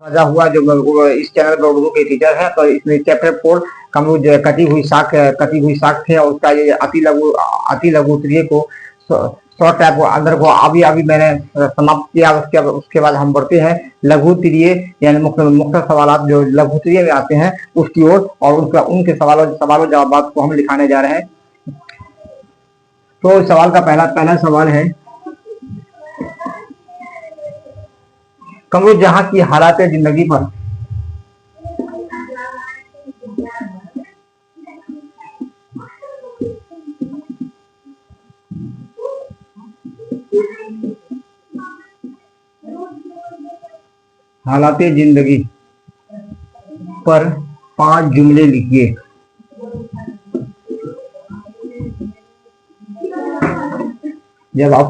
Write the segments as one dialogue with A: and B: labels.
A: सजा हुआ जो इस चैनल पर उर्दू के टीचर है, तो इसमें चैप्टर 4 कमरूज कटी हुई साख थे, और उसका ये अति लघु उत्तरीय को शॉर्ट टाइप अंदर को अभी मैंने समाप्त किया। उसके बाद हम बढ़ते हैं लघु उत्तरीय यानी मुख्य सवाल जो लघु उत्तरीय में आते हैं उसकी ओर, और उनके सवालों जवाब को हम लिखाने जा रहे हैं। तो सवाल का पहला सवाल है, कमरूज जहां की हालात जिंदगी पर हालात जिंदगी पर 5 जुमले लिखिए। जवाब,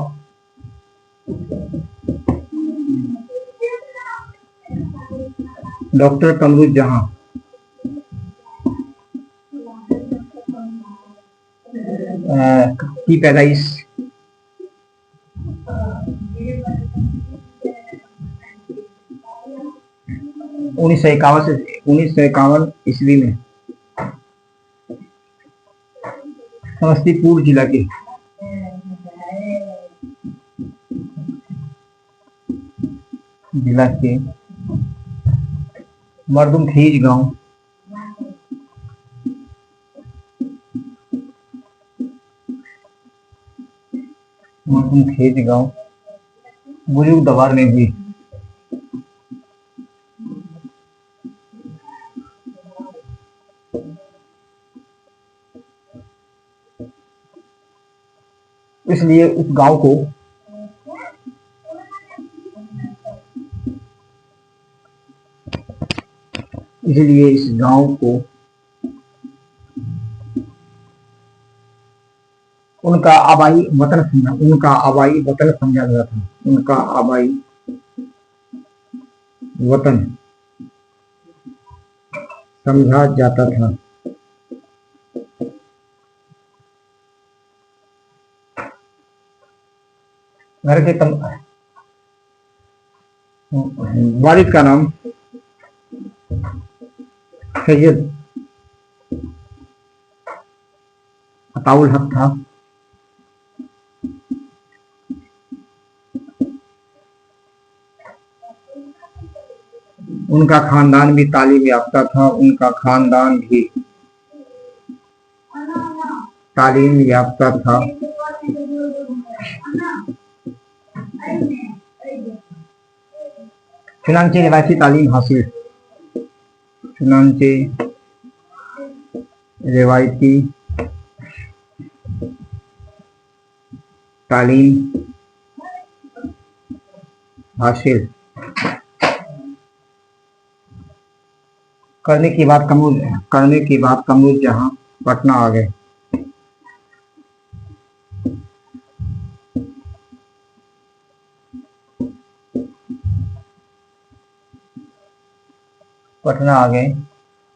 A: डॉक्टर कमरूज जहां की पैदाइश 1951 ईस्वी में समस्तीपुर जिला के मर्दुमखेज गांव बुजुर्ग दवार में हुई। इसलिए इस गांव को उनका आबाई वतन समझा जाता था। उनका आबाई वतन समझा जाता था। घर के वालिद का नाम सैयद अताउल हक था। उनका खानदान भी तालीम याफ्ता था। चुनांचे रिवायती तालीम हासिल करने के बाद कमरूज जहां पटना आ गए।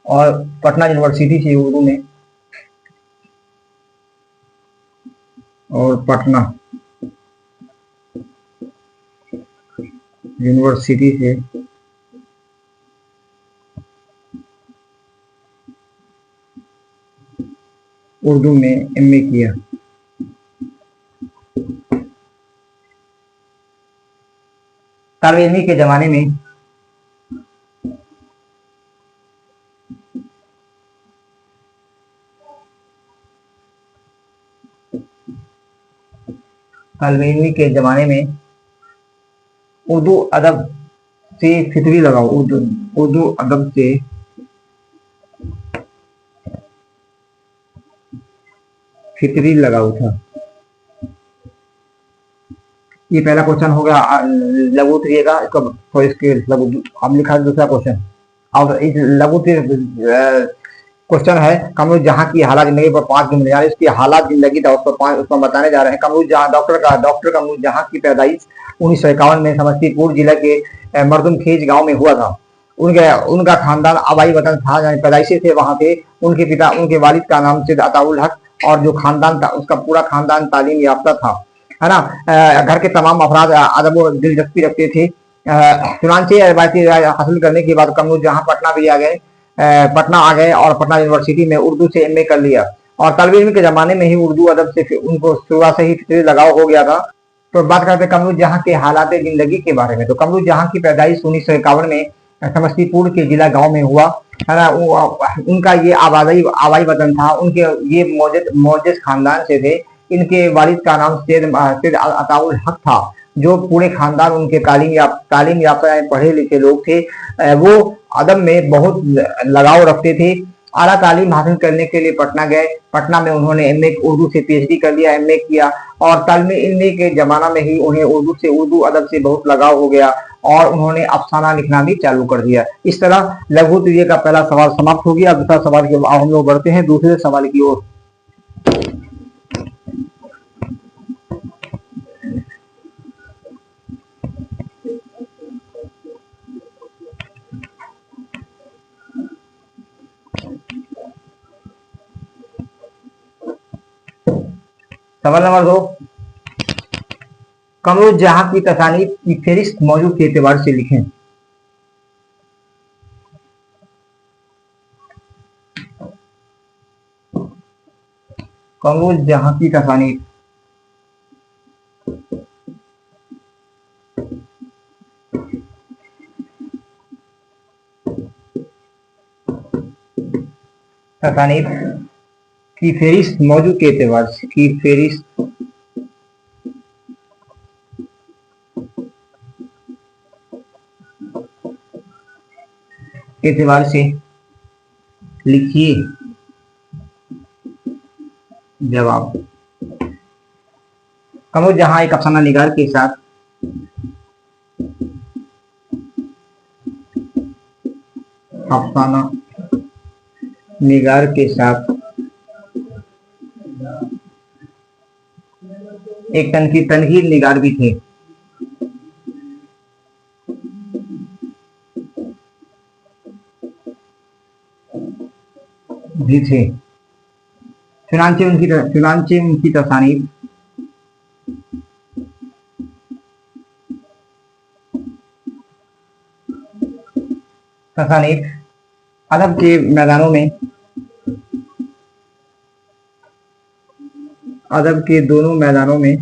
A: और पटना यूनिवर्सिटी से उर्दू में उर्दू में एमए किया। तालीमी के जमाने में उर्दू अदब से फितरी लगाओ। उर्दू अदब से फितरी लगाओ था। ये पहला क्वेश्चन हो गया लघु उत्तरीय का। इसके हम लिखा दूसरा क्वेश्चन, और इस लघु क्वेश्चन है कमरूज जहां की हालात जिंदगी पर 5 जुमले, यानी इसकी हालात जिंदगी था उसको बताने जा रहे हैं। डॉक्टर कमरूज जहां की पैदाइश 1951 में समस्तीपुर जिला के मर्दुमखेज गांव में हुआ था। उनका खानदान आबाई वतन था, यानी पैदाइशी थे वहां पे। उनके वालिद का नाम सैयद अताउल हक, और जो खानदान था उसका पूरा खानदान तालीम याफ्ता था, है ना। घर के तमाम अफराद अदब और दिलचस्पी रखते थे। चुनाव से रवायती हासिल करने के बाद कमरूज जहां पटना भी आ गए, पटना आ गए और पटना यूनिवर्सिटी में उर्दू से एमए कर लिया। और तलबी इल्म के जमाने में ही उर्दू अदब से उनको शुरुआत से ही फिक्री लगाव हो गया था। तो बात करते हैं कमरूज जहां के हालात जिंदगी के बारे में। तो कमरूज जहां की पैदाइश 1951 में समस्तीपुर के जिला गांव में हुआ, है ना। उनका ये आबाई वतन था। उनके ये मोजेज खानदान से थे। इनके वालिद का नाम सैयद अताउल हक था, जो पूरे खानदान उनके तालीम याफ्ता पढ़े लिखे लोग थे। वो अदब में बहुत लगाव रखते थे। आला तालीम हासिल करने के लिए पटना गए। पटना में उन्होंने एमए उर्दू से पीएचडी कर लिया, एमए किया। और तालिम इल्मी के जमाना में ही उन्हें उर्दू अदब से बहुत लगाव हो गया और उन्होंने अफसाना लिखना भी चालू कर दिया। इस तरह लघु तृतीय का पहला सवाल समाप्त हो गया। दूसरा सवाल की हम लोग बढ़ते हैं दूसरे सवाल की ओर। सवाल नंबर 2, कमरूज जहां की तसानीफ की फहरिस्त मौजू के एतबार से लिखें। कमरूज जहां की तसानीफ की फहरिस्त मौजू के एतबार से लिखिए जवाब। कमरूज जहां एक अफसाना निगार के साथ एक तनकीर निगार भी थे। चुनांचे उनकी तसानीफ अदब के मैदानों में दोनों मैदानों में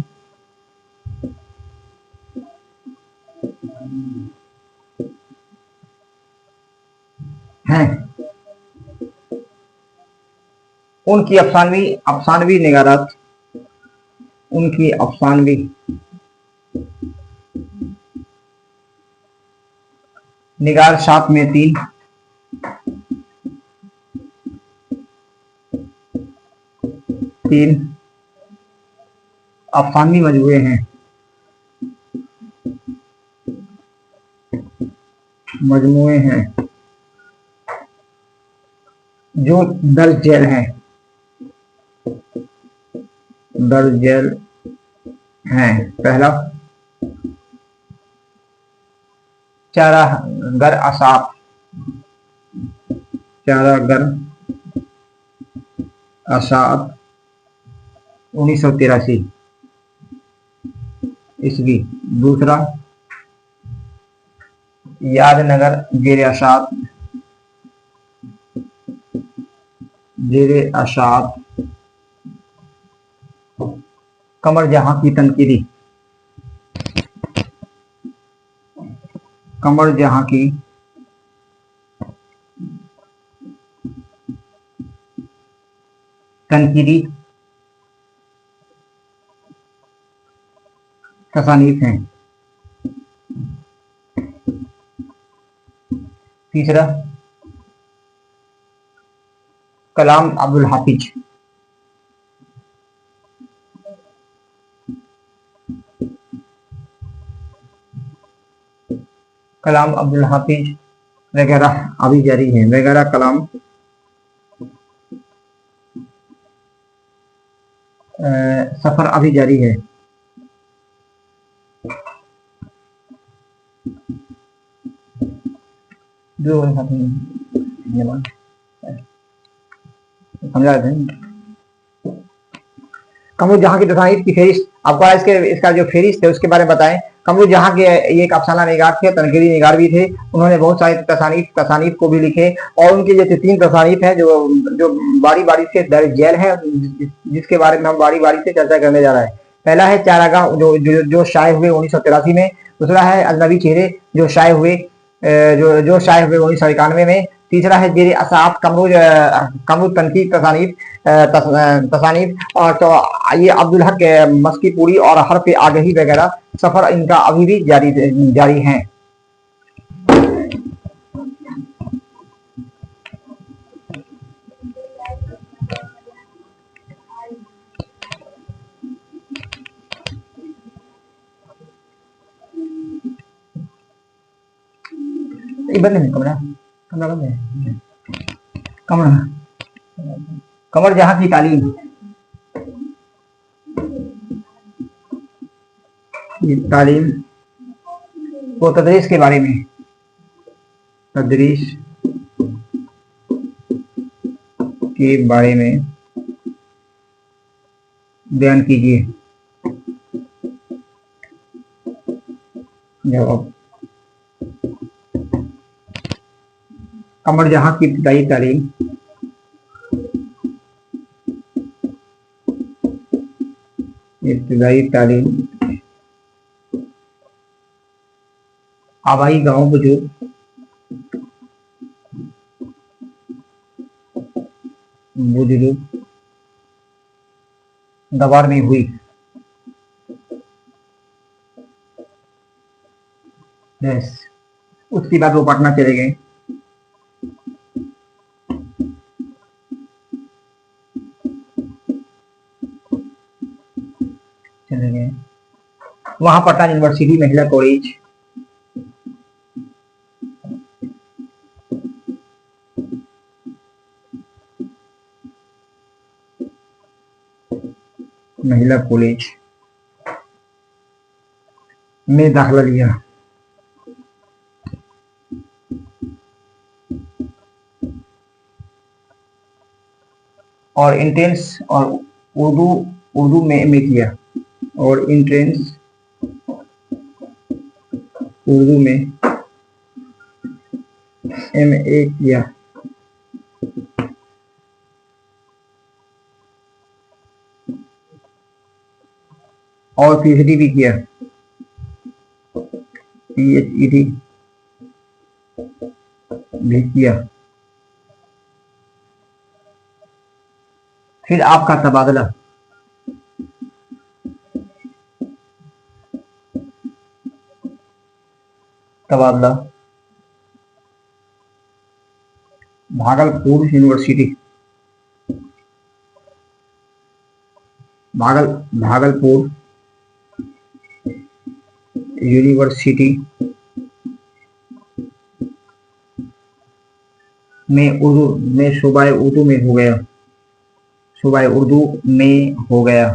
A: हैं। उनकी अफसानवी निगारात निगार शाप में 3 अफसानवी मजमूए हैं जो दर्ज जेल हैं। पहला चारागर असाप 1983 ईस्वी। दूसरा यादनगर जेर अशात कमर जहां की तनकीरी तसानीफ हैं। तीसरा कलाम अब्दुल हाफिज वगैरह अभी जारी है। कलाम सफर अभी जारी है। समझा रहे थे। कमरूज जहां की तसानीफ की फहरिस्त आपको इसका जो फहरिस्त है उसके बारे में बताएं। कमरू जहाँ के ये एक अफसाना निगार थे, तनकीदी निगार भी थे। उन्होंने बहुत सारे तसानीफ को भी लिखे और उनके जैसे 3 तसानीफ हैं जो जो बारी बारी से दर्ज झैल है, जिसके बारे में हम बारी बारी से चर्चा करने जा रहे हैं। पहला है चारागाह जो शाये हुए 1983 में। दूसरा है अजनबी चेहरे जो शाये हुए 1991 में। तीसरा है जेर असात कमरू तनकीद तसानीफ और तो ये अब्दुल हक मस्की पूरी और हरफ आगही वगैरह सफर इनका अभी भी जारी है। बंद है कमरा बंद है। कमर जहां की तालीम वो तदरीस के बारे में बयान कीजिए। जवाब कमर जहां की इब्तिदाई तालीम आबाई गांव बुजुर्ग दवार में हुई। उसके बाद वो पटना चले गए। वहां पटना यूनिवर्सिटी महिला कॉलेज में दाखिला लिया। और एंट्रेंस और उर्दू में किया और एंट्रेंस उर्दू में MA किया। और PhD भी किया, PhD भी किया। फिर आपका तबादला भागलपुर यूनिवर्सिटी में शोबाए उर्दू में हो गया।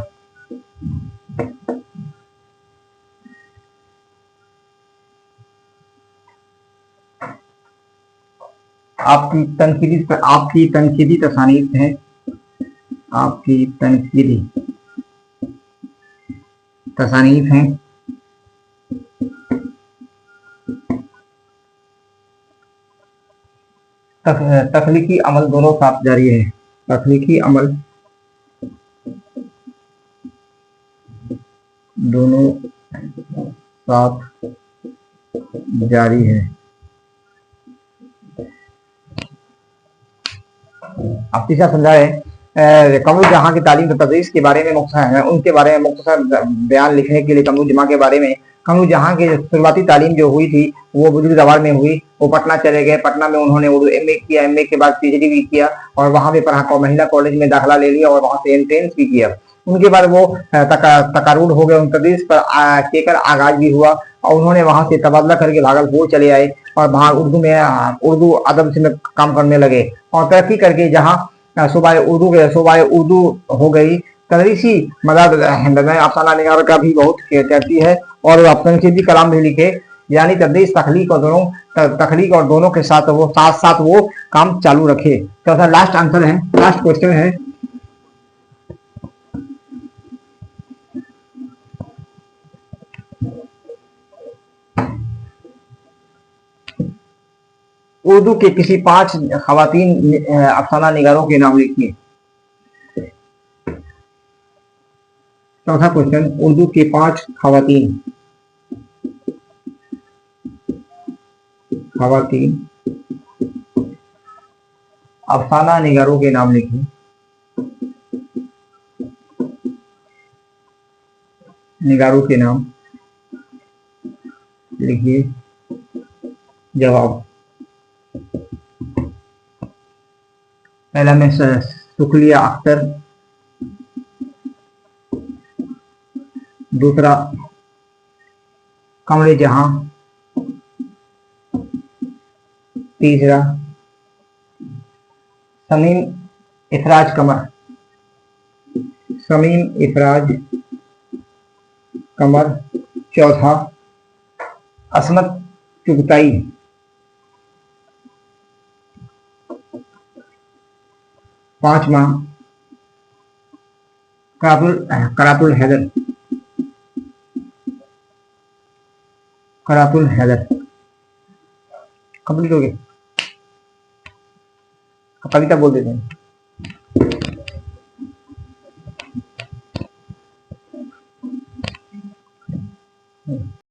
A: आपकी तनकीदी तसानीफ हैं। तख्लीकी अमल दोनों साथ जारी है। तख्लीकी अमल दोनों साथ जारी है। आप तीसरा समझा है कमरू जहां की तालीम तदरीस के बारे में उनके बारे में मुख्तसर बयान लिखने के लिए कमरू जमा के बारे में। कमरू जहां की शुरुआती तालीम जो हुई थी वो बुजुर्ग दवार में हुई। वो पटना चले गए। पटना में उन्होंने उर्दू MA किया। MA के बाद PhD भी किया और वहां पे पढ़ा, महिला कॉलेज में दाखिला ले लिया और वहां से एंट्रेंस भी किया। उनके बाद वो तकारूड हो गए। तदरीस पर केकर आगाज भी हुआ और उन्होंने वहां से तबादला करके भागलपुर चले आए और वहां उर्दू अदब से काम करने लगे और तरक्की करके जहाँ सूबाए उर्दू हो गई। तदरीसी मदद अफसाना निगार का भी बहुत कहती है और तनकीदी कलाम भी लिखे, यानी तदरीस तखलीक और दोनों के साथ वो काम चालू रखे। तो लास्ट आंसर है, लास्ट क्वेश्चन है। उर्दू के किसी 5 खवातीन अफसाना निगारों के नाम लिखिए। चौथा क्वेश्चन, उर्दू के 5 खवातीन अफसाना निगारों के नाम लिखिए। निगारों के नाम लिखिए। जवाब, पहला में शुक्रिया अख्तर, दूसरा कमरे जहां, तीसरा समीम इफराज कमर, चौथा असमत चुगताई, पांचवा करातुल हैदर। कंप्लीट हो गए, कविता बोल देते हैं।